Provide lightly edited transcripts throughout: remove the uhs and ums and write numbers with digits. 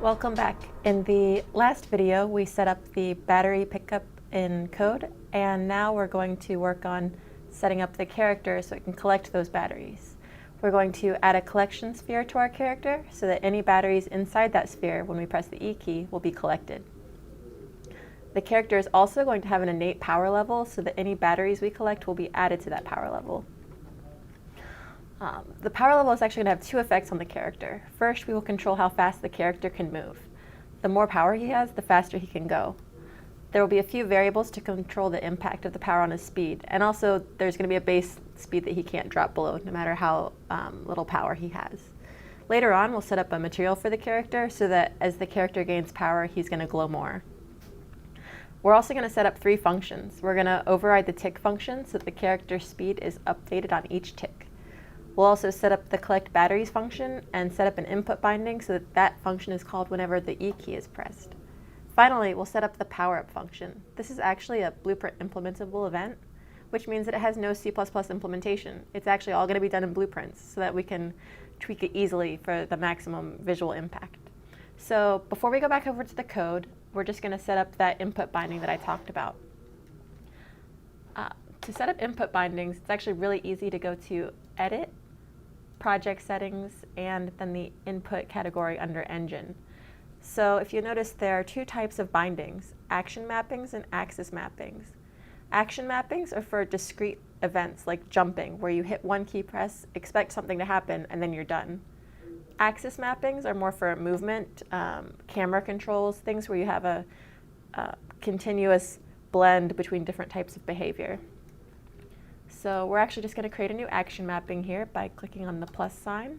Welcome back. In the last video, we set up the battery pickup in code, and now we're going to work on setting up the character so it can collect those batteries. We're going to add a collection sphere to our character so that any batteries inside that sphere, when we press the E key, will be collected. The character is also going to have an innate power level so that any batteries we collect will be added to that power level. The power level is actually going to have two effects on the character. First, we will control how fast the character can move. The more power he has, the faster he can go. There will be a few variables to control the impact of the power on his speed, and also there's going to be a base speed that he can't drop below, no matter how little power he has. Later on, we'll set up a material for the character so that as the character gains power, he's going to glow more. We're also going to set up three functions. We're going to override the tick function so that the character's speed is updated on each tick. We'll also set up the collect batteries function and set up an input binding so that that function is called whenever the E key is pressed. Finally, we'll set up the power up function. This is actually a Blueprint implementable event, which means that it has no C++ implementation. It's actually all going to be done in Blueprints so that we can tweak it easily for the maximum visual impact. So before we go back over to the code, we're just going to set up that input binding that I talked about. To set up input bindings, it's actually really easy to go to Edit, Project Settings, and then the Input category under Engine. So if you notice, there are two types of bindings, action mappings and axis mappings. Action mappings are for discrete events like jumping, where you hit one key press, expect something to happen, and then you're done. Axis mappings are more for movement, camera controls, things where you have a continuous blend between different types of behavior. So we're actually just going to create a new action mapping here by clicking on the plus sign.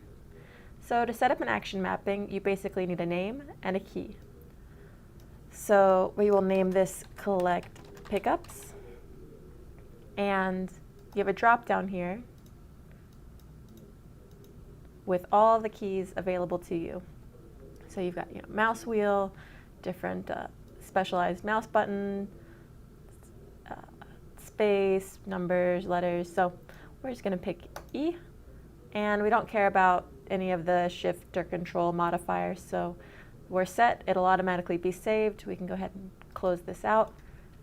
So to set up an action mapping, you basically need a name and a key. So we will name this collect pickups, and you have a drop down here with all the keys available to you. So you've got mouse wheel, different specialized mouse button, space, numbers, letters. So we're just going to pick E, and we don't care about any of the shift or control modifiers. So we're set. It'll automatically be saved. We can go ahead and close this out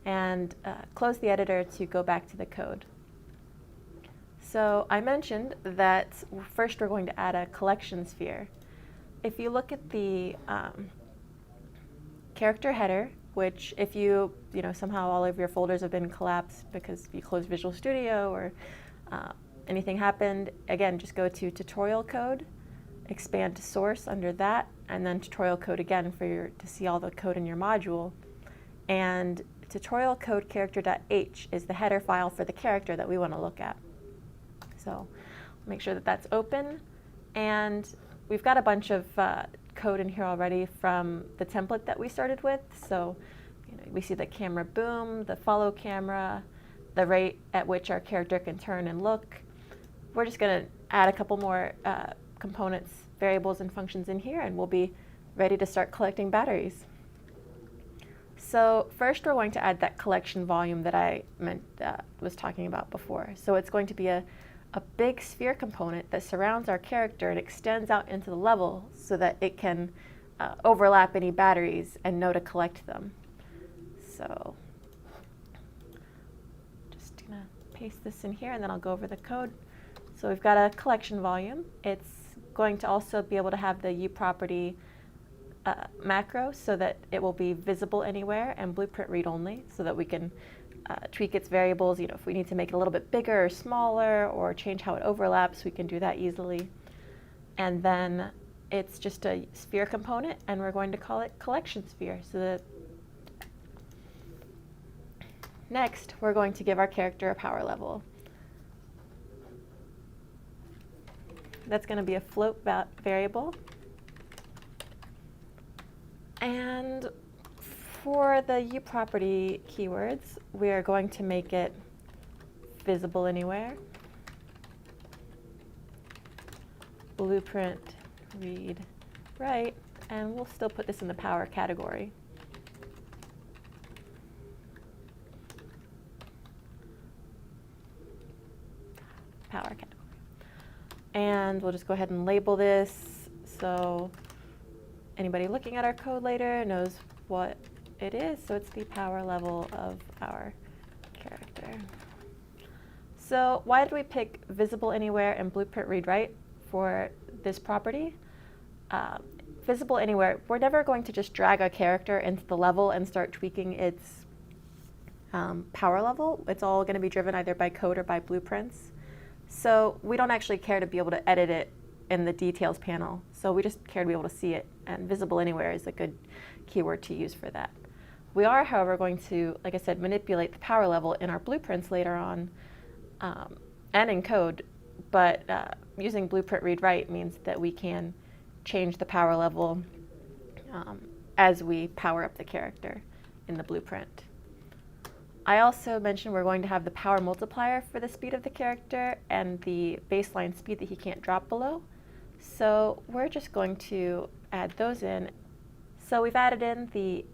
and close the editor to go back to the code. So I mentioned that first we're going to add a collection sphere. If you look at the character header, which if you somehow all of your folders have been collapsed because you closed Visual Studio or anything happened, again, just go to tutorial code, expand to source under that, and then tutorial code again to see all the code in your module. And tutorial code character.h is the header file for the character that we want to look at. So make sure that that's open, and we've got a bunch of code in here already from the template that we started with. So we see the camera boom, the follow camera, the rate at which our character can turn and look. We're just going to add a couple more components, variables, and functions in here, and we'll be ready to start collecting batteries. So first we're going to add that collection volume that I was talking about before. So it's going to be a big sphere component that surrounds our character and extends out into the level so that it can overlap any batteries and know to collect them. So just gonna paste this in here, and then I'll go over the code. So we've got a collection volume. It's going to also be able to have the uProperty macro so that it will be visible anywhere and Blueprint read only, so that we can tweak its variables. If we need to make it a little bit bigger or smaller or change how it overlaps, we can do that easily. And then it's just a sphere component, and we're going to call it collection sphere. So that next, we're going to give our character a power level. That's going to be a float variable. And for the uProperty keywords, we are going to make it visible anywhere, Blueprint read write, and we'll still put this in the power category. Power category. And we'll just go ahead and label this. So anybody looking at our code later knows what it is. So it's the power level of our character. So why did we pick visible anywhere and blueprint read write for this property? Visible anywhere, we're never going to just drag a character into the level and start tweaking its power level. It's all going to be driven either by code or by blueprints. So we don't actually care to be able to edit it in the details panel. So we just care to be able to see it, and visible anywhere is a good keyword to use for that. We are, however, going to, like I said, manipulate the power level in our blueprints later on and in code, but using blueprint read write means that we can change the power level as we power up the character in the blueprint. I also mentioned we're going to have the power multiplier for the speed of the character and the baseline speed that he can't drop below. So we're just going to add those in. So we've added in the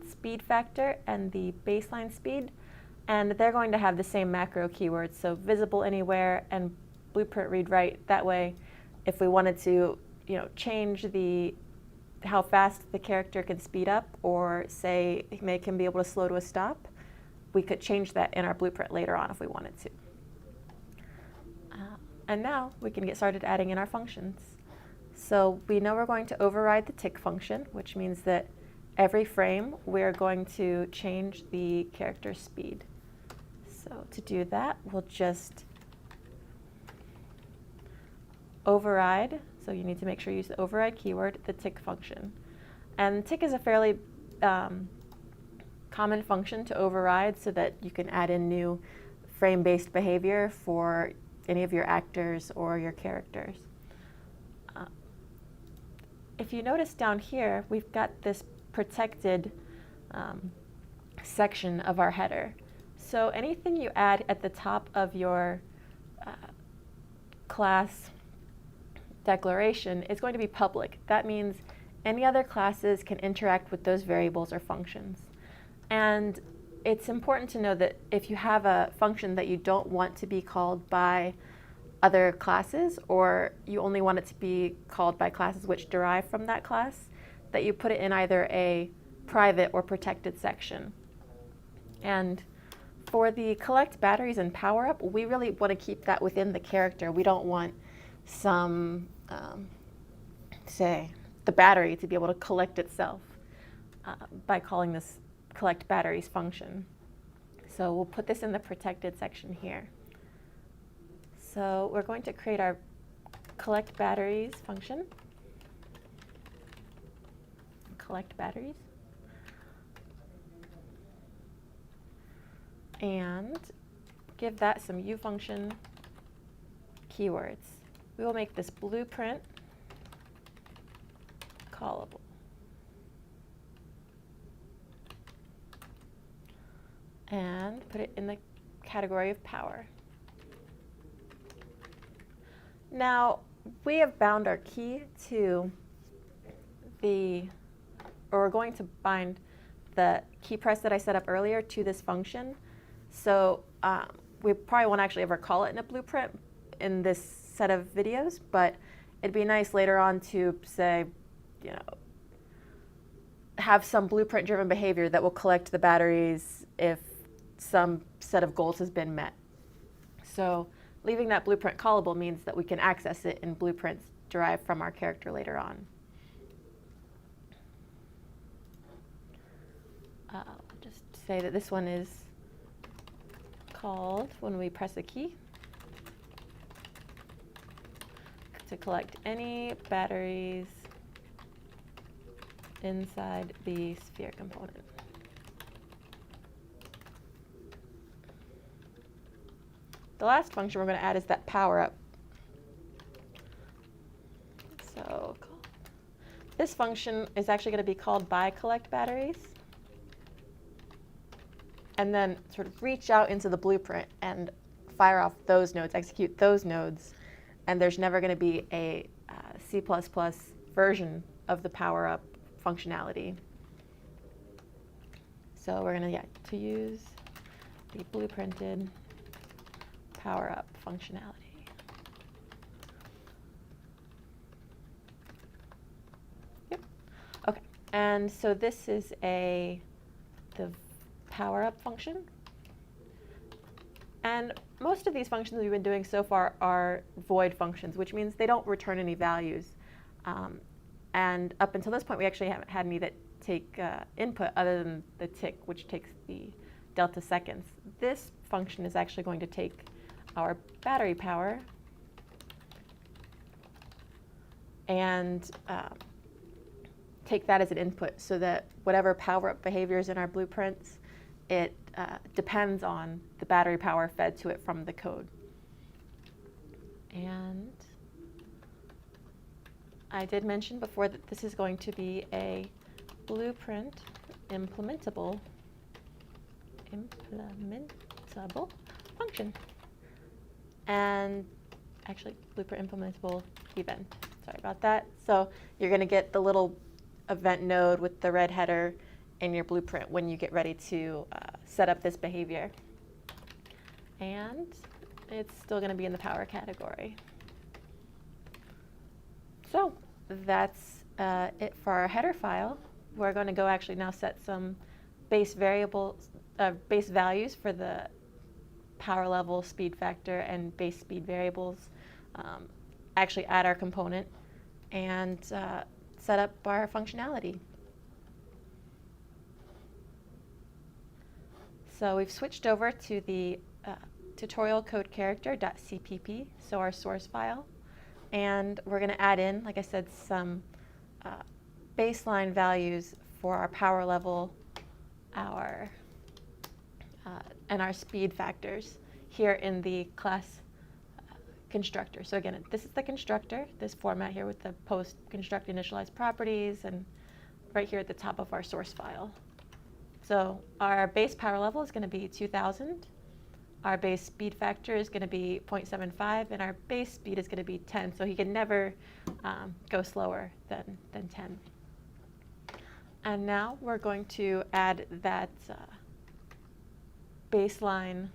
speed factor and the baseline speed, and they're going to have the same macro keywords, so visible anywhere and blueprint read write. That way, if we wanted to change how fast the character can speed up, or say make him be able to slow to a stop, we could change that in our blueprint later on if we wanted to. And now we can get started adding in our functions. So we know we're going to override the tick function, which means that every frame we're going to change the character's speed. So to do that, we'll just override. So you need to make sure you use the override keyword, the tick function. And tick is a fairly common function to override so that you can add in new frame-based behavior for any of your actors or your characters. If you notice down here, we've got this protected section of our header. So anything you add at the top of your class declaration is going to be public. That means any other classes can interact with those variables or functions. And it's important to know that if you have a function that you don't want to be called by other classes, or you only want it to be called by classes which derive from that class, that you put it in either a private or protected section. And for the collect batteries and power up, we really want to keep that within the character. We don't want some, say, the battery to be able to collect itself by calling this collect batteries function. So we'll put this in the protected section here. So we're going to create our collect batteries function. Collect batteries. And give that some ufunction keywords. We will make this blueprint callable. And put it in the category of power. Now, we have bound our key to or we're going to bind the key press that I set up earlier to this function. So we probably won't actually ever call it in a blueprint in this set of videos, but it'd be nice later on to say, have some blueprint-driven behavior that will collect the batteries if some set of goals has been met. So leaving that blueprint callable means that we can access it in blueprints derived from our character later on. I'll just say that this one is called when we press a key to collect any batteries inside the sphere component. The last function we're going to add is that power up. So this function is actually going to be called by collect batteries, and then sort of reach out into the blueprint and fire off those nodes, execute those nodes, and there's never going to be a C++ version of the power up functionality. So we're going to use the blueprinted power up functionality. Yep. And so this is the power up function. And most of these functions we've been doing so far are void functions, which means they don't return any values. And up until this point, we actually haven't had any that take input other than the tick, which takes the delta seconds. This function is actually going to take our battery power and take that as an input so that whatever power-up behaviors in our blueprints, it depends on the battery power fed to it from the code. And I did mention before that this is going to be a blueprint implementable function. And actually, blueprint implementable event. Sorry about that. So you're going to get the little event node with the red header in your blueprint when you get ready to set up this behavior. And it's still going to be in the power category. So that's it for our header file. We're going to go actually now set some base values for the power level, speed factor, and base speed variables. Actually add our component and set up our functionality. So we've switched over to the tutorial code character.cpp, so our source file. And we're going to add in, like I said, some baseline values for our power level, and our speed factors here in the class constructor. So again, this is the constructor, this format here with the post construct initialized properties, and right here at the top of our source file. So our base power level is going to be 2000. Our base speed factor is going to be 0.75, and our base speed is going to be 10. So he can never go slower than 10. And now we're going to add that baseline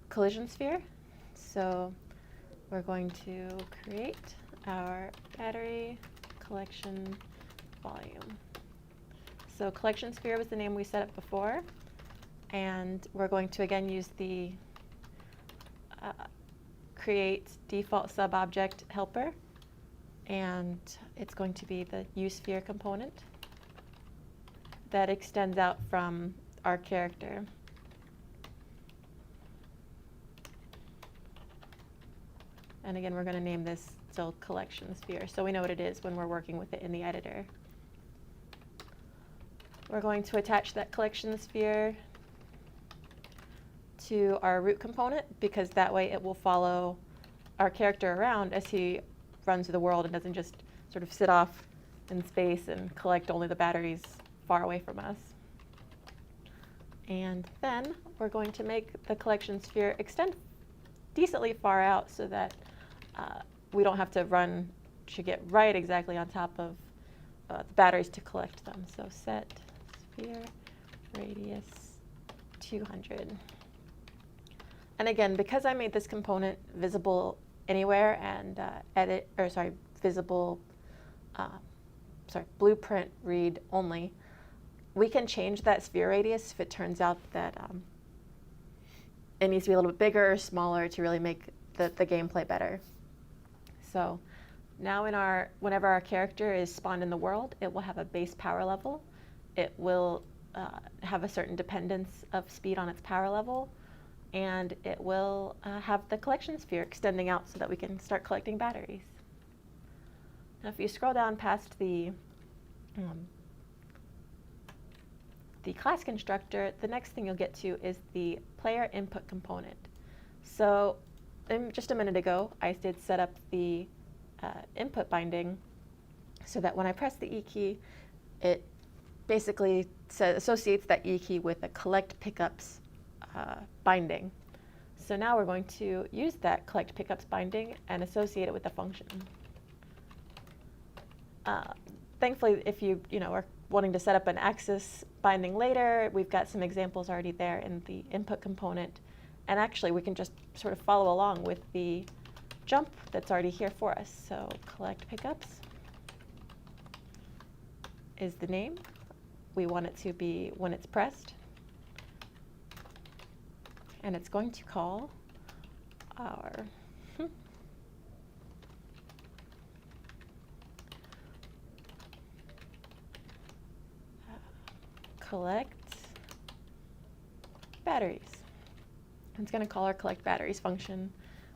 collision sphere. So we're going to create our battery collection volume. So collection sphere was the name we set up before. And we're going to again use the create default sub-object helper. And it's going to be the uSphere component that extends out from our character. And again, we're going to name this still collection sphere, so we know what it is when we're working with it in the editor. We're going to attach that collection sphere to our root component, because that way it will follow our character around as he runs the world and doesn't just sort of sit off in space and collect only the batteries far away from us. And then we're going to make the collection sphere extend decently far out so that we don't have to run to get right exactly on top of the batteries to collect them. So set sphere radius 200. And again, because I made this component visible anywhere and blueprint read only, we can change that sphere radius if it turns out that it needs to be a little bit bigger or smaller to really make the gameplay better. So now whenever our character is spawned in the world, it will have a base power level. It will have a certain dependence of speed on its power level, and it will have the collection sphere extending out so that we can start collecting batteries. Now if you scroll down past the class constructor, the next thing you'll get to is the player input component. So just a minute ago, I did set up the input binding so that when I press the E key, it basically associates that E key with a collect pickups binding. So now we're going to use that collect pickups binding and associate it with the function. Thankfully, if you are wanting to set up an axis binding later, we've got some examples already there in the input component. And actually, we can just sort of follow along with the jump that's already here for us. So collect pickups. is the name. We want it to be when it's pressed. And it's going to call our collect batteries. It's going to call our collect batteries function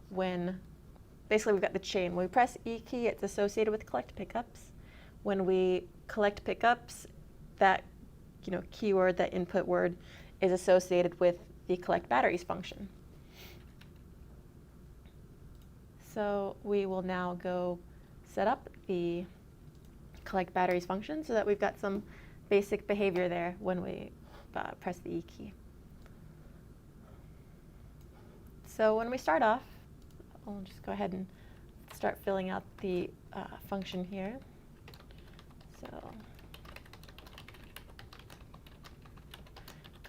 when basically we've got the chain. When we press E key, it's associated with collect pickups. When we collect pickups, that keyword, that input word, is associated with the collect batteries function. So we will now go set up the collect batteries function so that we've got some basic behavior there when we press the E key. So when we start off, I'll just go ahead and start filling out the function here. So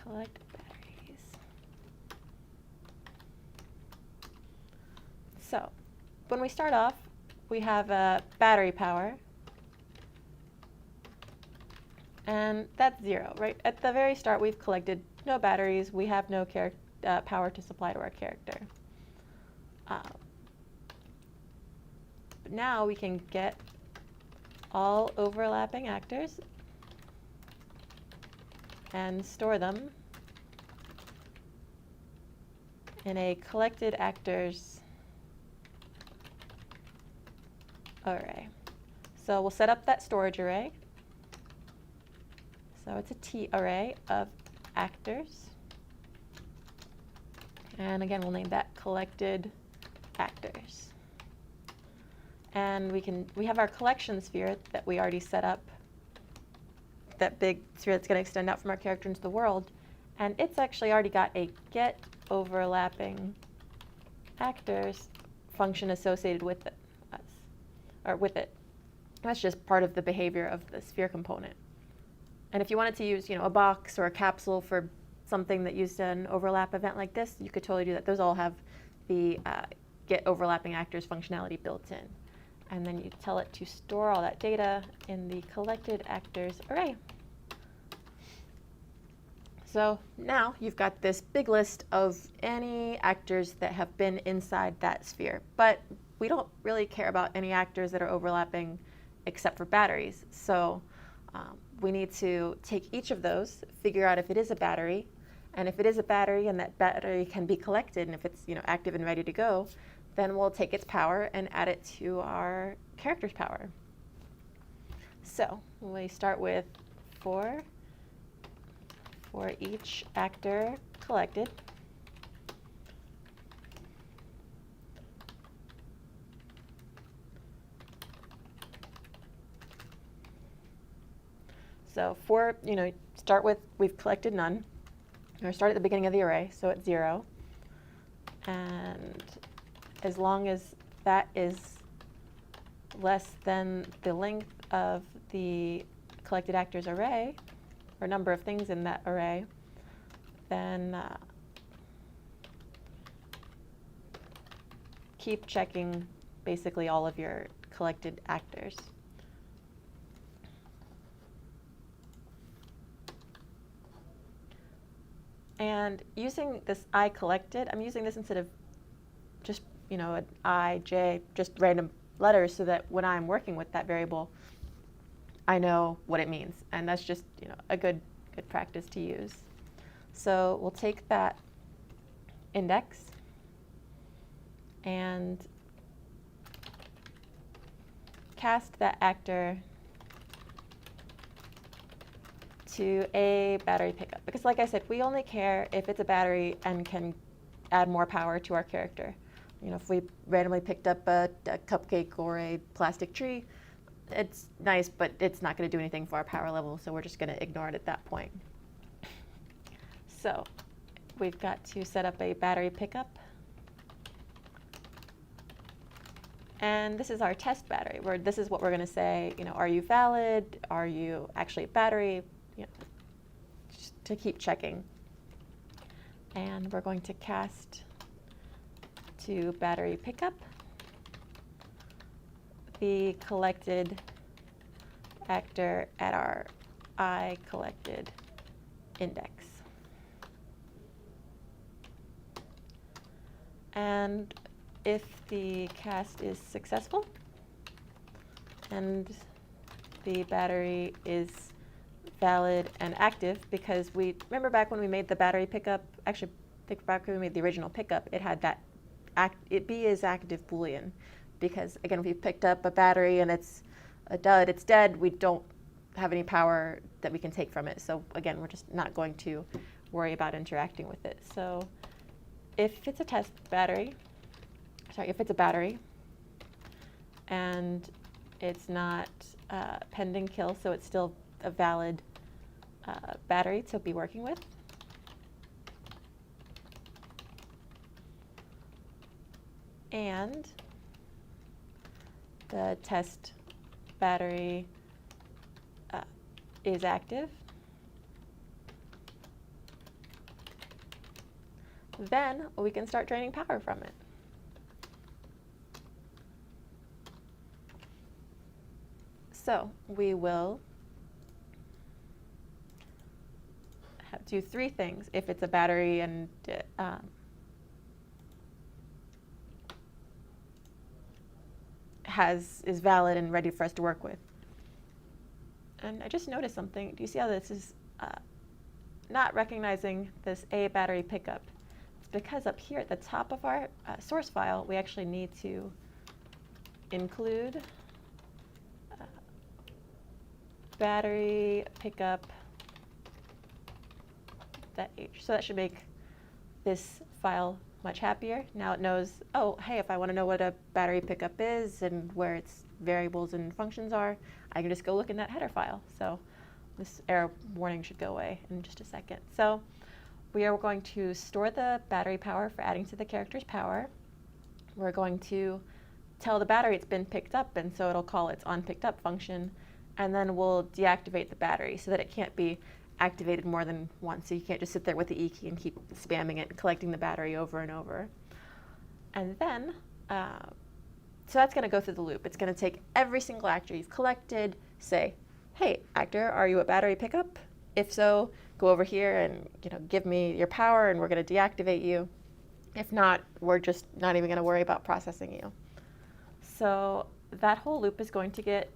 collect batteries. So when we start off, we have a battery power, and that's 0, right? At the very start, we've collected no batteries. We have no power to supply to our character. But now we can get all overlapping actors and store them in a collected actors array. So we'll set up that storage array. So it's a T array of actors. And again, we'll name that collected actors. And we have our collection sphere that we already set up, that big sphere that's going to extend out from our character into the world. And it's actually already got a get overlapping actors function associated with it. That's just part of the behavior of the sphere component. And if you wanted to use, a box or a capsule for something that used an overlap event like this, you could totally do that. Those all have the get overlapping actors functionality built in. And then you tell it to store all that data in the collected actors array. So now you've got this big list of any actors that have been inside that sphere. But we don't really care about any actors that are overlapping except for batteries. So we need to take each of those, figure out if it is a battery, and if it is a battery and that battery can be collected, and if it's active and ready to go, then we'll take its power and add it to our character's power. So we start with for each actor collected. So start with, we've collected none, or start at the beginning of the array, so it's 0. And as long as that is less than the length of the collected actors array, or number of things in that array, then keep checking basically all of your collected actors. And using this I collected, I'm using this instead of just, an I, J, just random letters, so that when I'm working with that variable, I know what it means. And that's just, a good practice to use. So we'll take that index and cast that actor to a battery pickup. Because like I said, we only care if it's a battery and can add more power to our character. If we randomly picked up a cupcake or a plastic tree, it's nice, but it's not going to do anything for our power level, so we're just going to ignore it at that point. So we've got to set up a battery pickup. And this is our test battery, where this is what we're going to say, are you valid? Are you actually a battery? Just to keep checking. And we're going to cast to battery pickup the collected actor at our I collected index. And if the cast is successful and the battery is valid and active, because we remember back when we made the battery pickup, actually back when we made the original pickup, it had that it B is active Boolean, because again, if you picked up a battery and it's a dud, it's dead, we don't have any power that we can take from it. So again, we're just not going to worry about interacting with it. So if it's a test battery, if it's a battery and it's not pending kill, so it's still a valid battery to be working with. And the test battery is active, then we can start draining power from it. So we will do three things if it's a battery and is valid and ready for us to work with. And I just noticed something. Do you see how this is not recognizing this A battery pickup? It's because up here at the top of our source file, we actually need to include battery pickup .h. So that should make this file much happier. Now it knows, oh, hey, if I want to know what a battery pickup is and where its variables and functions are, I can just go look in that header file. So this error warning should go away in just a second. So we are going to store the battery power for adding to the character's power. We're going to tell the battery it's been picked up, and so it'll call its onPickedUp function, and then we'll deactivate the battery so that it can't be activated more than once. So you can't just sit there with the E key and keep spamming it and collecting the battery over and over. And then, so that's going to go through the loop. It's going to take every single actor you've collected, say, hey, actor, are you a battery pickup? If so, go over here and give me your power, and we're going to deactivate you. If not, we're just not even going to worry about processing you. So that whole loop is going to get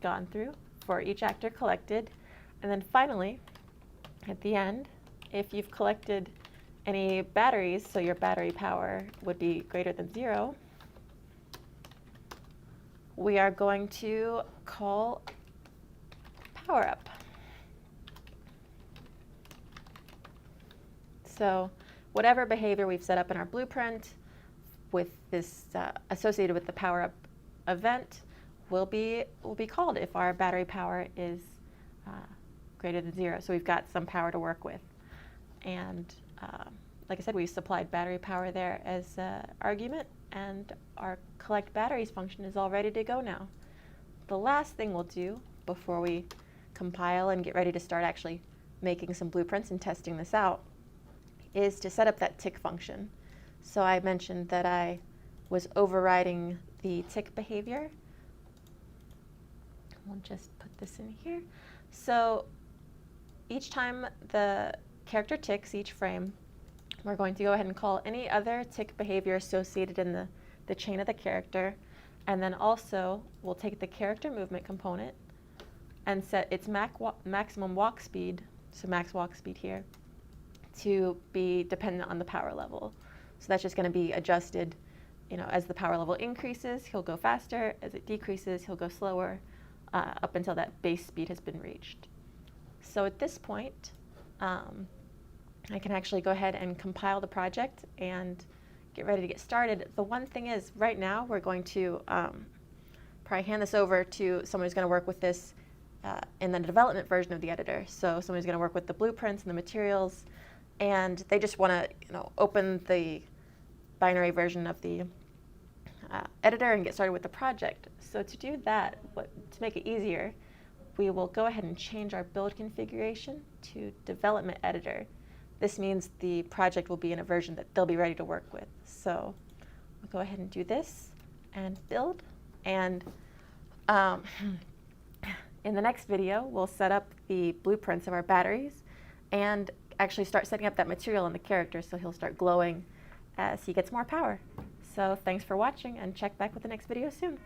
gone through for each actor collected. And then finally, at the end, if you've collected any batteries, so your battery power would be greater than 0, we are going to call PowerUp. So whatever behavior we've set up in our blueprint with this associated with the PowerUp event will be called if our battery power is greater than 0. So we've got some power to work with. And like I said, we supplied battery power there as an argument, and our collect batteries function is all ready to go now. The last thing we'll do before we compile and get ready to start actually making some blueprints and testing this out is to set up that tick function. So I mentioned that I was overriding the tick behavior. We'll just put this in here. So each time the character ticks each frame, we're going to go ahead and call any other tick behavior associated in the chain of the character. And then also, we'll take the character movement component and set its maximum walk speed, so max walk speed here, to be dependent on the power level. So that's just going to be adjusted. As the power level increases, he'll go faster. As it decreases, he'll go slower, up until that base speed has been reached. So at this point, I can actually go ahead and compile the project and get ready to get started. The one thing is, right now, we're going to probably hand this over to someone who's going to work with this in the development version of the editor. So someone's going to work with the blueprints and the materials, and they just want to open the binary version of the editor and get started with the project. So to do that, to make it easier, we will go ahead and change our build configuration to development editor. This means the project will be in a version that they'll be ready to work with. So we'll go ahead and do this and build. And In the next video, we'll set up the blueprints of our batteries and actually start setting up that material in the character so he'll start glowing as he gets more power. So thanks for watching, and check back with the next video soon.